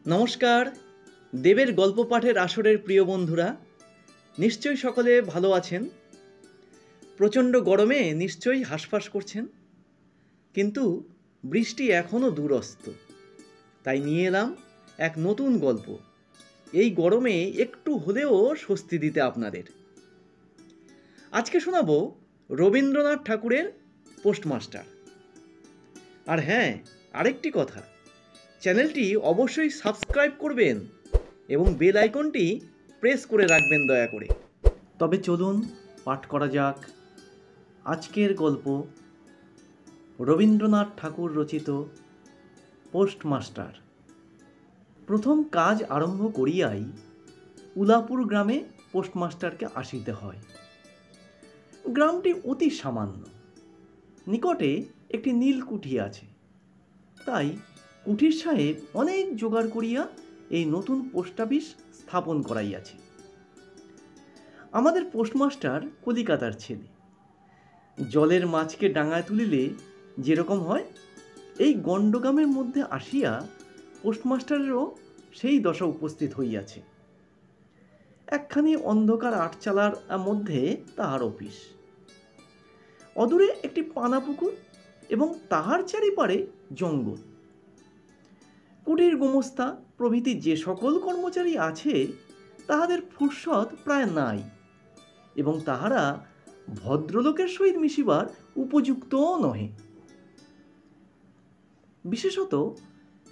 নমস্কার। দেবের গল্প পাঠের আসরের প্রিয় বন্ধুরা, নিশ্চয়ই সকলে ভালো আছেন। প্রচণ্ড গরমে নিশ্চয়ই হাঁসফাঁস করছেন, কিন্তু বৃষ্টি এখনও দূরস্থ। তাই নিয়ে এলাম এক নতুন গল্প, এই গরমে একটু হলেও স্বস্তি দিতে আপনাদের। আজকে শোনাবো রবীন্দ্রনাথ ঠাকুরের পোস্টমাস্টার। আর হ্যাঁ, আরেকটি কথা, চ্যানেলটি অবশ্যই সাবস্ক্রাইব করবেন এবং বেল আইকনটি প্রেস করে রাখবেন দয়া করে। তবে চলুন পাঠ করা যাক আজকের গল্প, রবীন্দ্রনাথ ঠাকুর রচিত পোস্টমাস্টার। প্রথম কাজ আরম্ভ করিয়াই উলাপুর গ্রামে পোস্টমাস্টারকে আসিতে হয়। গ্রামটি অতি সামান্য, নিকটে একটি নীলকুঠি আছে। তাই কুঠির সাহেব অনেক জোগাড় করিয়া এই নতুন পোস্ট অফিস স্থাপন করাইয়াছে। আমাদের পোস্টমাস্টার কলিকাতার ছেলে। জলের মাছকে ডাঙায় তুলিলে যেরকম হয়, এই গণ্ডগ্রামের মধ্যে আসিয়া পোস্টমাস্টারেরও সেই দশা উপস্থিত হইয়াছে। একখানি অন্ধকার আটচালার মধ্যে তাহার অফিস। অদূরে একটি পানাপুকুর এবং তাহার চারিপারে জঙ্গল। কুটির গোমস্তা প্রভৃতি যে সকল কর্মচারী আছে, তাহাদের ফুরসত প্রায় নাই এবং তাহারা ভদ্রলোকের সহিত মিশিবার উপযুক্তও নহে। বিশেষত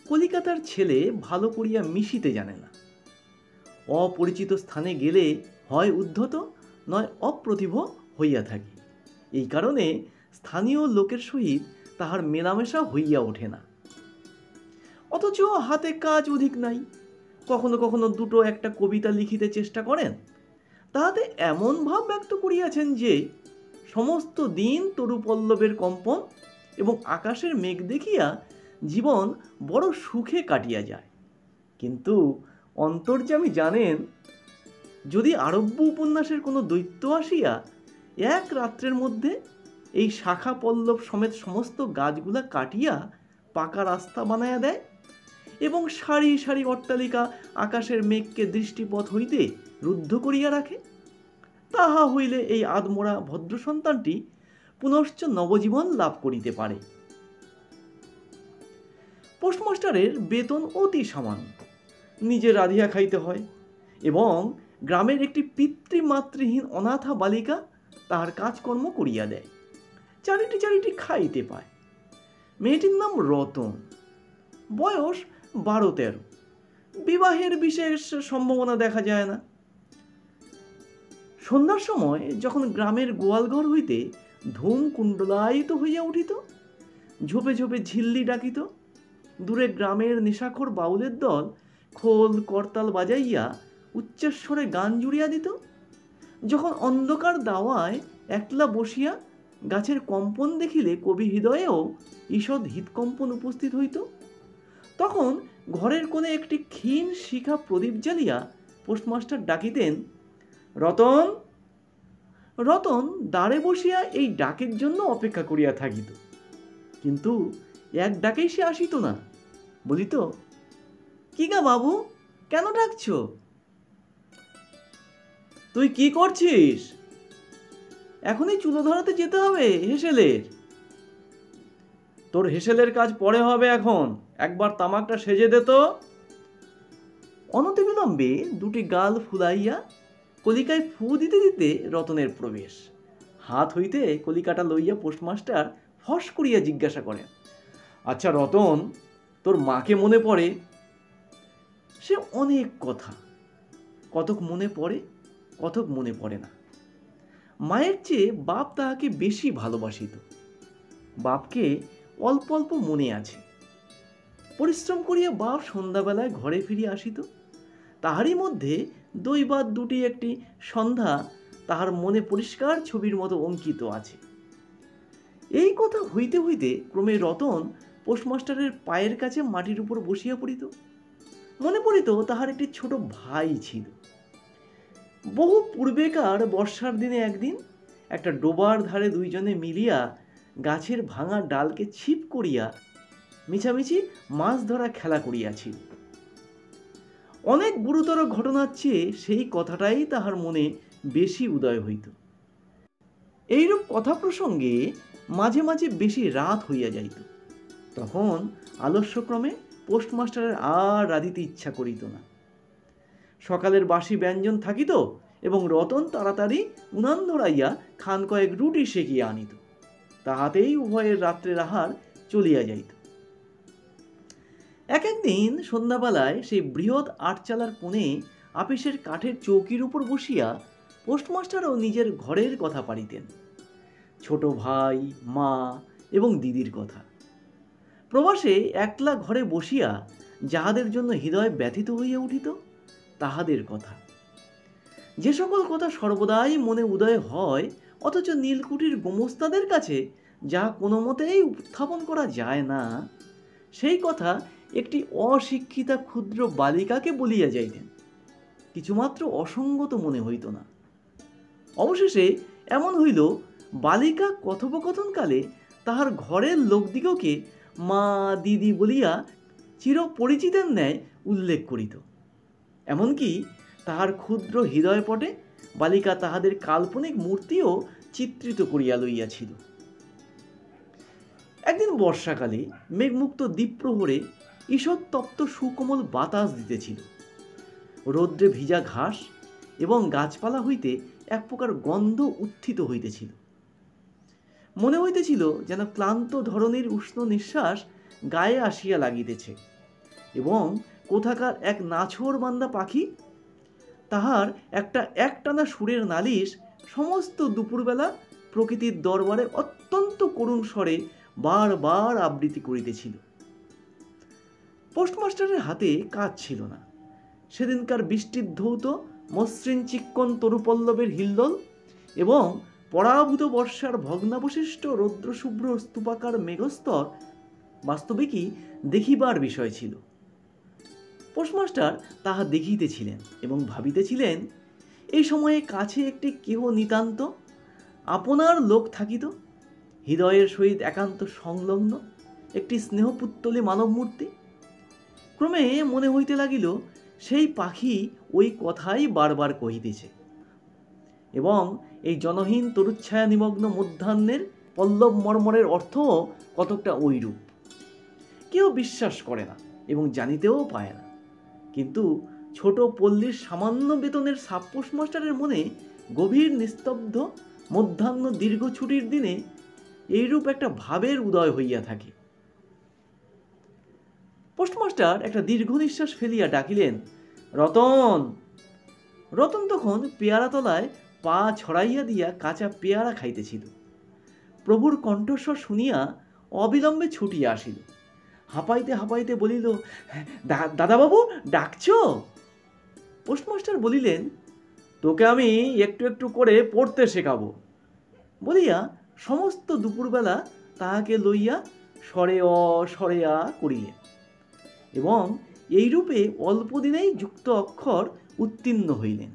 কলিকাতার ছেলে ভালো করিয়া মিশিতে জানে না। অপরিচিত স্থানে গেলে হয় উদ্ধত, নয় অপ্রতিভ হইয়া থাকে। এই কারণে স্থানীয় লোকের সহিত তাহার মেলামেশা হইয়া ওঠে না। অথচ হাতে কাজ অধিক নাই। কখনো কখনো দুটো একটা কবিতা লিখিতে চেষ্টা করেন। তাহাতে এমন ভাব ব্যক্ত করিয়াছেন যে সমস্ত দিন তরুপল্লবের কম্পন এবং আকাশের মেঘ দেখিয়া জীবন বড় সুখে কাটিয়া যায়। কিন্তু অন্তর্যামী জানেন, যদি আরব্য উপন্যাসের কোনো দৈত্য আসিয়া এক রাত্রের মধ্যে এই শাখা পল্লব সমেত সমস্ত গাছগুলা কাটিয়া পাকা রাস্তা বানাইয়া দেয় এবং সারি সারি অট্টালিকা আকাশের মেঘকে দৃষ্টিপথ হইতে রুদ্ধ করিয়া রাখে, তাহা হইলে এই আদমরা ভদ্র সন্তানটি পুনশ্চ নবজীবন লাভ করিতে পারে। পোস্টমাস্টারের বেতন অতি সামান্য, নিজে রাঁধিয়া খাইতে হয় এবং গ্রামের একটি পিতৃমাতৃহীন অনাথা বালিকা তাহার কাজকর্ম করিয়া দেয়। চারিটি চারিটি খাইতে পায়। মেয়েটির নাম রতন, বয়স 12-13। বিবাহের বিশেষ সম্ভাবনা দেখা যায় না। সন্ধ্যার সময় যখন গ্রামের গোয়ালঘর হইতে ধূম কুণ্ডলায়িত হইয়া উঠিত, ঝোপে ঝোপে ঝিল্লি ডাকিত, দূরে গ্রামের নেশাখোর বাউলের দল খোল করতাল বাজাইয়া উচ্চস্বরে গান জুড়িয়া দিত, যখন অন্ধকার দাওয়ায় একলা বসিয়া গাছের কম্পন দেখিলে কবি হৃদয়েও ঈষৎ হৃৎকম্পন উপস্থিত হইত, তখন ঘরের কোণে একটি ক্ষীণ শিখা প্রদীপ জ্বালিয়া পোস্টমাস্টার ডাকিতেন, রতন। রতন দ্বারে বসিয়া এই ডাকের জন্য অপেক্ষা করিয়া থাকিত, কিন্তু এক ডাকেই সে আসিত না। বলিত, কি গা বাবু, কেন ডাকছ? তুই কি করছিস? এখনই চুলো ধরাতে যেতে হবে হেসেলের। তোর হেসেলের কাজ পরে হবে, এখন একবার তামাকটা সেজে দে তো। অনতিবিলম্বে দুটি গাল ফুলাইয়া কলিকায় ফু দিতে দিতে রতনের প্রবেশ। হাত হইতে কলিকাটা লইয়া পোস্টমাস্টার ফস করিয়া জিজ্ঞাসা করেন, আচ্ছা রতন, তোর মাকে মনে পড়ে? সে অনেক কথা, কতক মনে পড়ে, কতক মনে পড়ে না। মায়ের চেয়ে বাপ তাহাকে বেশি ভালোবাসিত। বাপকে অল্প অল্প মনে আছে। পরিশ্রম করিয়া বাপ সন্ধ্যাবেলায় ঘরে ফিরিয়া আসিত, তাহারই মধ্যে দৈবাত দুটি একটি সন্ধ্যা তাহার মনে পরিষ্কার ছবির মতো অঙ্কিত আছে। এই কথা হইতে হইতে ক্রমে রতন পোস্টমাস্টারের পায়ের কাছে মাটির উপর বসিয়া পড়িত। মনে পড়িত তাহার একটি ছোট ভাই ছিল। বহু পূর্বেকার বর্ষার দিনে একদিন একটা ডোবার ধারে দুইজনে মিলিয়া গাছের ভাঙা ডালকে ছিপ করিয়া মিছামিছি মাছ ধরা খেলা করিয়াছিল। অনেক গুরুতর ঘটনার চেয়ে সেই কথাটাই তাহার মনে বেশি উদয় হইত। এইরূপ কথা প্রসঙ্গে মাঝে মাঝে বেশি রাত হইয়া যাইত। তখন আলস্যক্রমে পোস্টমাস্টারের আর রাঁধিতে ইচ্ছা করিত না। সকালের বাসি ব্যঞ্জন থাকিত এবং রতন তাড়াতাড়ি উনান ধরাইয়া খান কয়েক রুটি সেকিয়া আনিত। তাহাতেই উভয়ের রাত্রের আহার চলিয়া যাইত। এক একদিন সন্ধ্যাবেলায় সেই বৃহৎ আটচালার কোণে আপিসের কাঠের চৌকির উপর বসিয়া পোস্টমাস্টারও নিজের ঘরের কথা পাড়িতেন, ছোট ভাই, মা এবং দিদির কথা। প্রবাসে একলা ঘরে বসিয়া যাহাদের জন্য হৃদয় ব্যথিত হইয়া উঠিত তাহাদের কথা, যে সকল কথা সর্বদাই মনে উদয় হয় অথচ নীলকুঠির গোমস্তাদের কাছে যা কোনো মতেই উত্থাপন করা যায় না, সেই কথা একটি অশিক্ষিতা ক্ষুদ্র বালিকাকে বলিয়া যাইতেন। কিছুমাত্র অসঙ্গত মনে হইত না। অবশেষে এমন হইল, বালিকা কথোপকথনকালে তাহার ঘরের লোকদিগকে মা, দিদি বলিয়া চিরপরিচিতের ন্যায় উল্লেখ করিত। এমনকি তাহার ক্ষুদ্র হৃদয়পটে বালিকা তাহাদের কাল্পনিক মূর্তিও চিত্রিত করিয়া লইয়াছিল। একদিন বর্ষাকালে মেঘমুক্ত দ্বীপ্রহরে ঈষৎতপ্ত সুকোমল বাতাস দিতেছিল। রৌদ্রে ভিজা ঘাস এবং গাছপালা হইতে এক প্রকার গন্ধ উত্থিত হইতেছিল। মনে হইতেছিল যেন ক্লান্ত ধরনের উষ্ণ নিঃশ্বাস গায়ে আসিয়া লাগিতেছে এবং কোথাকার এক নাছোড় বান্দা পাখি তাহার একটা একটানা সুরের নালিশ সমস্ত দুপুরবেলা প্রকৃতির দরবারে অত্যন্ত করুণ স্বরে বারবার আবৃত্তি করিতেছিল। পোস্টমাস্টারের হাতে কাজ ছিল না। সেদিনকার বৃষ্টির ধৌত মসৃণ চিক্কণ তরুপল্লবের হিল্লোল এবং পরাভূত বর্ষার ভগ্নাবশিষ্ট রৌদ্রশুভ্র স্তূপাকার মেঘস্তর বাস্তবিকই দেখিবার বিষয় ছিল। পোস্টমাস্টার তাহা দেখিতেছিলেন এবং ভাবিতেছিলেন, এই সময়ে কাছে একটি কেহ নিতান্ত আপনার লোক থাকিত, হৃদয়ের সহিত একান্ত সংলগ্ন একটি স্নেহপুত্তলী মানব মূর্তি। ক্রমে মনে হইতে লাগিল সেই পাখি ওই কথাই বারবার কহিতেছে এবং এই জনহীন তরুচ্ছায়া নিমগ্ন মধ্যাহ্নের পল্লব মর্মরের অর্থও কতকটা ওইরূপ। কেউ বিশ্বাস করে না এবং জানিতেও পায় না, কিন্তু ছোট পল্লীর সামান্য বেতনের সাব পোস্টমাস্টারের মনে গভীর নিস্তব্ধ মধ্যাহ্ন দীর্ঘ ছুটির দিনে এইরূপ একটা ভাবের উদয় হইয়া থাকে। পোস্টমাস্টার একটা দীর্ঘ নিঃশ্বাস ফেলিয়া ডাকিলেন, রতন। রতন তখন পেয়ারা তলায় পা ছড়াইয়া দিয়া কাঁচা পেয়ারা খাইতেছিল। প্রভুর কণ্ঠস্বর শুনিয়া অবিলম্বে ছুটিয়া আসিল। হাঁপাইতে হাঁপাইতে বলিল, দাদাবাবু ডাকছ? পোস্টমাস্টার বলিলেন, তোকে আমি একটু একটু করে পড়তে শেখাবো বলিয়া সমস্ত দুপুরবেলা তাহাকে লইয়া স্বরে অ স্বরে আ করিলেন এবং এইরূপে অল্প দিনেই যুক্ত অক্ষর উত্তীর্ণ হইলেন।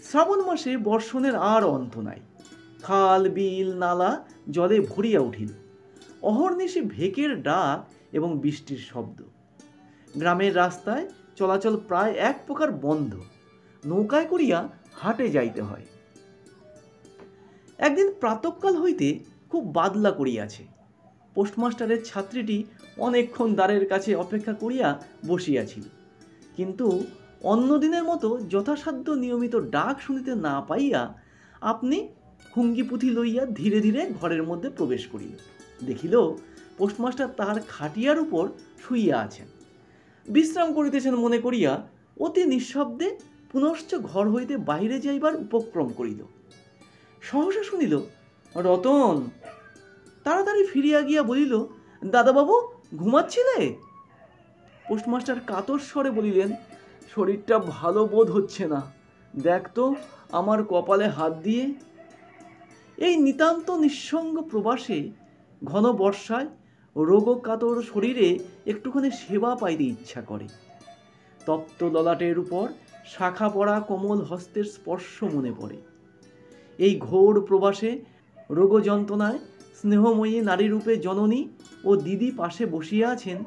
শ্রাবণ মাসে বর্ষণের আর অন্ত নাই। খাল, বিল, নালা জলে ভরিয়া উঠিল। অহর্নিশি ভেকের ডাক এবং বৃষ্টির শব্দ। গ্রামের রাস্তায় চলাচল প্রায় এক প্রকার বন্ধ। নৌকায় করিয়া হাটে যাইতে হয়। একদিন প্রাতঃকাল হইতে খুব বাদলা করিয়াছে। পোস্টমাস্টারের ছাত্রীটি অনেকক্ষণ দ্বারের কাছে অপেক্ষা করিয়া বসিয়াছিল, কিন্তু অন্যদিনের মতো যথাসাধ্য নিয়মিত ডাক শুনিতে না পাইয়া আপনি হুঙ্গি পুঁথি লইয়া ধীরে ধীরে ঘরের মধ্যে প্রবেশ করিল। দেখিল পোস্টমাস্টার তাহার খাটিয়ার উপর শুইয়া আছেন, বিশ্রাম করিতেছেন মনে করিয়া অতি নিঃশব্দে পুনশ্চ ঘর হইতে বাহিরে যাইবার উপক্রম করিল। সহসা শুনিল রতন। তাড়াতাড়ি ফিরিয়া গিয়া বলিল, দাদাবাবু ঘুমাচ্ছিলে? পোস্টমাস্টার কাতর স্বরে বলিলেন, শরীরটা ভালো বোধ হচ্ছে না, দেখ তো আমার কপালে হাত দিয়ে। এই নিতান্ত নিঃসঙ্গ প্রবাসে ঘন বর্ষায় রোগকাতর শরীরে একটুখানি সেবা পাইতে ইচ্ছা করে। তপ্ত ললাটের উপর শাখা পড়া কোমল হস্তের স্পর্শ মনে পড়ে। এই ঘোর প্রবাসে রোগ যন্ত্রণায় স্নেহময়ী নারীরূপে জননী ও দিদি পাশে বসিয়া আছেন,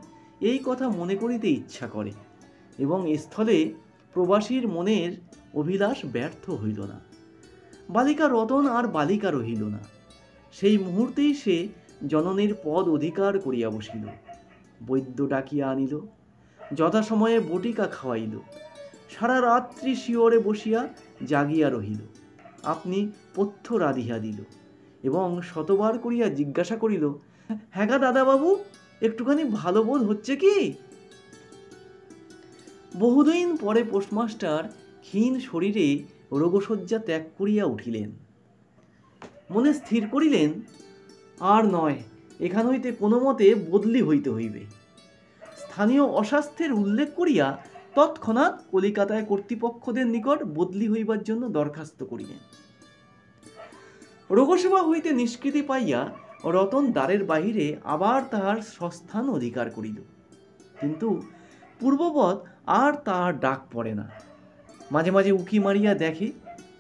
এই কথা মনে করিতে ইচ্ছা করে এবং স্থলে প্রবাসীর মনের অভিলাষ ব্যর্থ হইল না। বালিকা রতন আর বালিকা রহিল না। সেই মুহূর্তেই সে জননীর পদ অধিকার করিয়া বসিল। বৈদ্য ডাকিয়া আনিল, যথাসময়ে বটিকা খাওয়াইল। সারা রাত্রি শিয়রে বসিয়া জাগিয়া রহিল। আপনি পথ্য রাধিয়া দিল এবং শতবার করিয়া জিজ্ঞাসা করিল, হ্যাঁ গা দাদাবাবু, একটুখানি ভালো বোধ হচ্ছে কি? বহুদিন পরে পোস্টমাস্টার ক্ষীণ শরীরে রোগশয্যা ত্যাগ করিয়া উঠিলেন। মনে স্থির করিলেন, আর নয়, এখান হইতে কোনো মতে বদলি হইতে হইবে। স্থানীয় অস্বাস্থ্যের উল্লেখ করিয়া তৎক্ষণাৎ কলিকাতায় কর্তৃপক্ষদের নিকট বদলি হইবার জন্য দরখাস্ত করিলেন। রোগসেবা হইতে নিষ্কৃতি পাইয়া রতন দ্বারের বাহিরে আবার তাহার স্বস্থান অধিকার করিল। কিন্তু পূর্ববৎ আর তাহার ডাক পড়ে না। মাঝে মাঝে উকি মারিয়া দেখে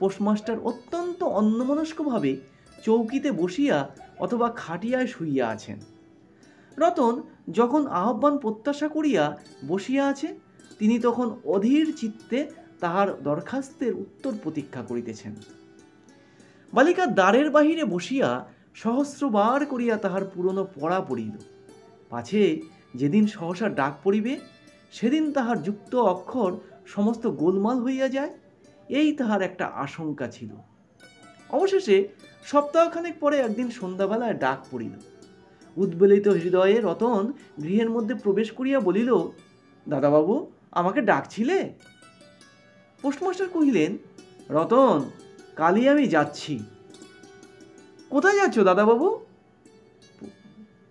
পোস্টমাস্টার অত্যন্ত অন্যমনস্কভাবে চৌকিতে বসিয়া অথবা খাটিয়ায় শুইয়া আছেন। রতন যখন আহ্বান প্রত্যাশা করিয়া বসিয়া আছে, তিনি তখন অধীর চিত্তে তাহার দরখাস্তের উত্তর প্রতীক্ষা করিতেছেন। বালিকা দ্বারের বাহিরে বসিয়া সহস্রবার করিয়া তাহার পুরনো পড়া পড়িল, পাছে যেদিন সহসা ডাক পড়িবে সেদিন তাহার যুক্ত অক্ষর সমস্ত গোলমাল হইয়া যায়, এই তাহার একটা আশঙ্কা ছিল। অবশেষে সপ্তাহখানেক পরে একদিন সন্ধ্যাবেলায় ডাক পড়িল। উদ্বেলিত হৃদয়ে রতন গৃহের মধ্যে প্রবেশ করিয়া বলিল, দাদাবাবু, আমাকে ডাকছিলে? পোস্টমাস্টার কহিলেন, রতন, কালই আমি যাচ্ছি। কোথায় যাচ্ছ দাদাবাবু?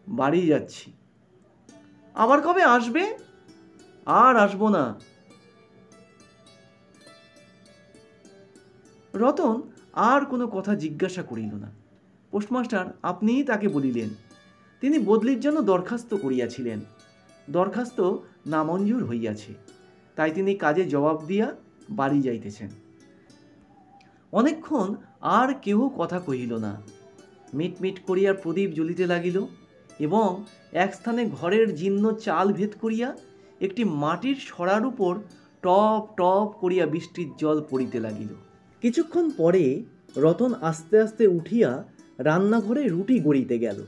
বাড়ি যাচ্ছি। আবার কবে আসবে? আর আসবো না। রতন আর কোনো কথা জিজ্ঞাসা করিল না। পোস্টমাস্টার আপনিই তাকে বলিলেন তিনি বদলির জন্য দরখাস্ত করিয়াছিলেন। দরখাস্ত নামঞ্জুর হইয়াছে, তাই তিনি কাজে জবাব দিয়া বাড়ি যাইতেছেন। অনেকক্ষণ আর কেহ কথা কহিল না। মিটমিট করিয়া প্রদীপ জ্বলিতে লাগিল এবং এক স্থানে ঘরের জীর্ণ চাল ভেদ করিয়া একটি মাটির সরার উপর টপ টপ করিয়া বৃষ্টির জল পড়িতে লাগিল। কিছুক্ষণ পরে রতন আস্তে আস্তে উঠিয়া রান্নাঘরে রুটি গড়িতে গেল।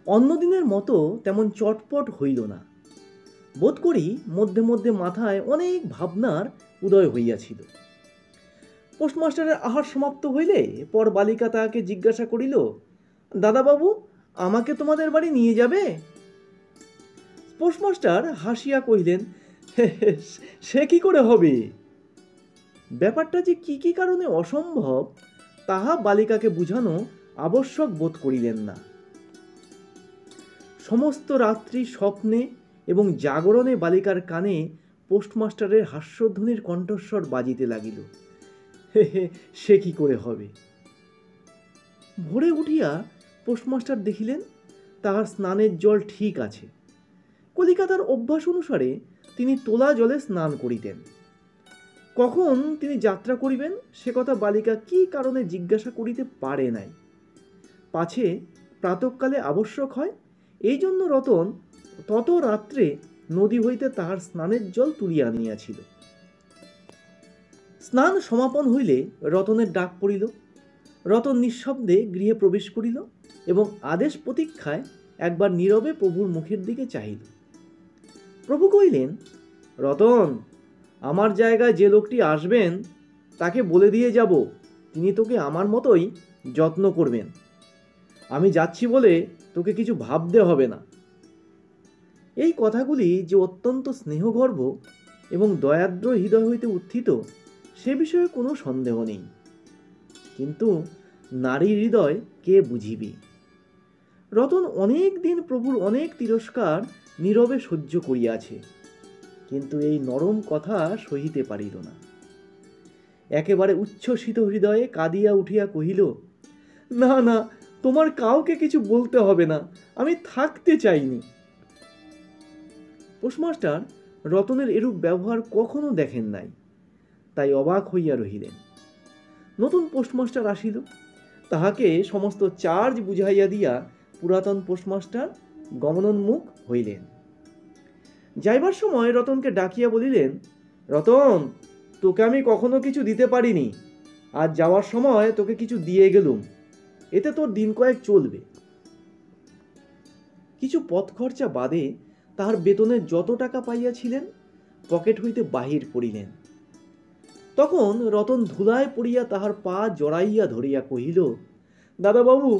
অন্যদিনের মতো তেমন চটপট হইল না। বোধ করি মধ্যে মধ্যে মাথায় অনেক ভাবনার উদয় হইয়াছিল। পোস্টমাস্টারের আহার সমাপ্ত হইলে পর বালিকা তাহাকে জিজ্ঞাসা করিল, দাদাবাবু, আমাকে তোমাদের বাড়ি নিয়ে যাবে? পোস্টমাস্টার হাসিয়া কহিলেন, সে কি করে হবে? ব্যাপারটা যে কি কি কারণে অসম্ভব তাহা বালিকাকে বুঝানো আবশ্যক বোধ করিলেন না। সমস্ত রাত্রি স্বপ্নে এবং জাগরণে বালিকার কানে পোস্টমাস্টারের হাস্যধ্বনির কণ্ঠস্বর বাজিতে লাগিল, সে কি করে হবে। ভোরে উঠিয়া পোস্টমাস্টার দেখিলেন তাহার স্নানের জল ঠিক আছে। কলিকাতার অভ্যাস অনুসারে তিনি তোলা জলে স্নান করিতেন। কখন তিনি যাত্রা করিবেন সে কথা বালিকা কি কারণে জিজ্ঞাসা করিতে পারে নাই। পাছে প্রাতঃকালে আবশ্যক হয়, এই জন্য রতন তত রাত্রে নদী হইতে তাহার স্নানের জল তুলিয়া আনিয়াছিল। স্নান সমাপন হইলে রতনের ডাক পড়িল। রতন নিঃশব্দে গৃহে প্রবেশ করিল এবং আদেশ প্রতীক্ষায় একবার নীরবে প্রভুর মুখের দিকে চাহিল। প্রভু কহিলেন, রতন, আমার জায়গায় যে লোকটি আসবেন তাকে বলে দিয়ে যাব তিনি তোকে আমার মতোই যত্ন করবেন। আমি যাচ্ছি বলে তোকে কিছু ভাবতে হবে না। এই কথাগুলি যে অত্যন্ত স্নেহগর্ভ এবং দয়াদ্র হৃদয় হইতে উত্থিত সে বিষয়ে কোনো সন্দেহ নেই। কিন্তু নারীর হৃদয় কে বুঝিবে? রতন অনেক দিন প্রভুর অনেক তিরস্কার নীরবে সহ্য করিয়াছে, কিন্তু এই নরম কথা সহিতে পারিল না। একেবারে উচ্ছ্বসিত হৃদয়ে কাঁদিয়া উঠিয়া কহিল, না না, তোমার কাউকে কিছু বলতে হবে না, আমি থাকতে চাইনি। পোস্টমাস্টার রতনের এরূপ ব্যবহার কখনো দেখেন নাই, তাই অবাক হইয়া রহিলেন। নতুন পোস্টমাস্টার আসিল, তাহাকে সমস্ত চার্জ বুঝাইয়া দিয়া পুরাতন পোস্টমাস্টার গমনোন্মুখ হইলেন। যাইবার সময় রতনকে ডাকিয়া বলিলেন, রতন, তোকে আমি কখনো কিছু দিতে পারিনি, আজ যাওয়ার সময় তোকে কিছু দিয়ে গেলুম, এতে তোর দিন কয়েক চলবে। কিছু পথ খরচা বাদে তাহার বেতনের যত টাকা পাইয়াছিলেন পকেট হইতে বাহির করিলেন। তখন রতন ধুলায় পড়িয়া তাহার পা জড়াইয়া ধরিয়া কহিল, দাদাবাবু,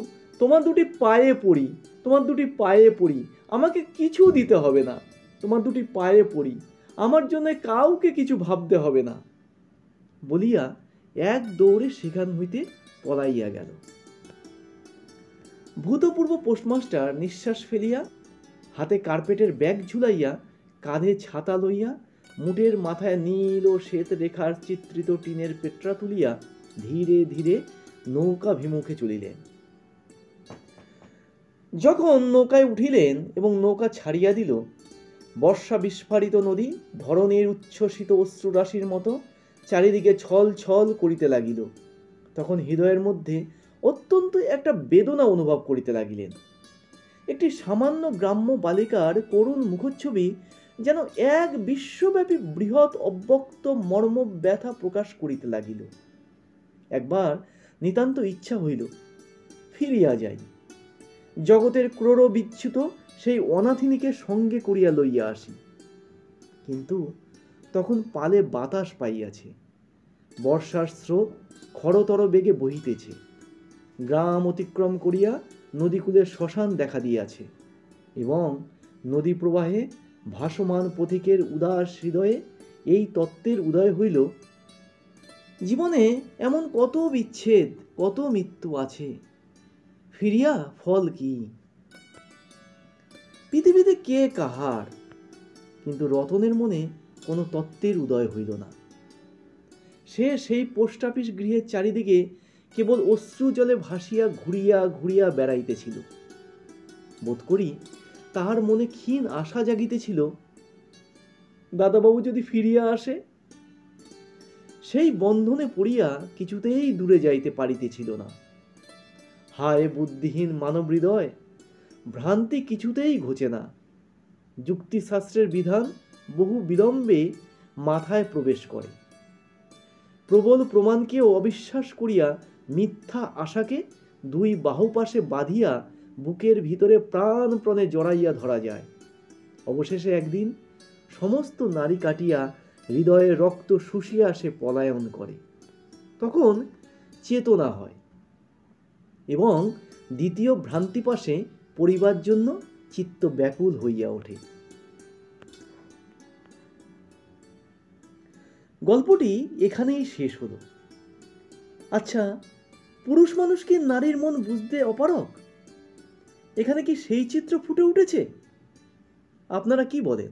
তোমার দুটি পায়ে পড়ি, তোমার দুটি পায়ে পড়ি, আমাকে কিছু দিতে হবে না, তোমার দুটি পায়ে পড়ি, আমার জন্য কাউকে কিছু ভাবতে হবে না, বলিয়া এক দৌড়ে সেখান হইতে পলাইয়া গেল। ভূতপূর্ব পোস্টমাস্টার নিঃশ্বাস ফেলিয়া হাতে কার্পেটের ব্যাগ ঝুলাইয়া কাঁধে ছাতা লইয়া মুটের মাথায় নীল ও শ্বেত রেখার চিত্রিত টিনের পেট্রা তুলিয়া ধীরে ধীরে নৌকা ভিমুখে চলিলেন। যখন নৌকায় উঠিলেন এবং নৌকা ছাড়িয়া দিল, বর্ষা বিস্ফারিত নদী ধরনের উচ্ছ্বসিত অশ্রুরাশির মতো চারিদিকে ছল ছল করিতে লাগিল। তখন হৃদয়ের মধ্যে অত্যন্ত একটা বেদনা অনুভব করিতে লাগিলেন। একটি সামান্য গ্রাম্য বালিকার করুণ মুখচ্ছবি যেন এক বিশ্বব্যাপী বৃহৎ অব্যক্ত মর্ম ব্যথা প্রকাশ করিতে লাগিল। একবার নিতান্ত ইচ্ছা হইল ফিরিয়া যাই, জগতের ক্রোড় বিচ্যুত সেই অনাথিনীকে সঙ্গে করিয়া লইয়া আসি। কিন্তু তখন পালে বাতাস পাইয়াছে, বর্ষার স্রোত খরতর বেগে বহিতেছে, গ্রাম অতিক্রম করিয়া নদীকূলের শ্মশান দেখা দিয়াছে এবং নদী প্রবাহে ভাসমান পথিকের উদাস হৃদয়ে এই তত্ত্বের উদয় হইল, জীবনে এমন কত বিচ্ছেদ, কত মৃত্যু আছে, ফিরিয়া ফল কি? পৃথিবীতে কে কাহার? কিন্তু রতনের মনে কোনো তত্ত্বের উদয় হইল না। সে সেই পোস্ট অফিস গৃহের চারিদিকে কেবল অশ্রু জলে ভাসিয়া ঘুরিয়া ঘুরিয়া বেড়াইতেছিল। বোধ করি তাহার মনে ক্ষীণ আশা জাগিতেছিল, দাদাবাবু যদি ফিরিয়া আসে। সেই বন্ধনে পড়িয়া কিছুতেই দূরে যাইতে পারিতেছিল না। হায় বুদ্ধিহীন মানব হৃদয়, ভ্রান্তি কিছুতেই ঘোচে না। যুক্তিশাস্ত্রের বিধান বহু বিলম্বে মাথায় প্রবেশ করে। প্রবল প্রমাণকেও অবিশ্বাস করিয়া মিথ্যা আশাকে দুই বাহুপাশে বাঁধিয়া বুকের ভিতরে প্রাণপণে জড়াইয়া ধরা যায়। অবশেষে একদিন সমস্ত নারী কাটিয়া হৃদয়ের রক্ত শুষিয়া সে পলায়ন করে। তখন চেতনা হয় এবং দ্বিতীয় ভ্রান্তিপাশে পড়িবার জন্য চিত্ত ব্যাকুল হইয়া ওঠে। গল্পটি এখানেই শেষ হলো। আচ্ছা, পুরুষ মানুষ কি নারীর মন বুঝতে অপারগ? এখানে কি সেই চিত্র ফুটে উঠেছে? আপনারা কি বলেন?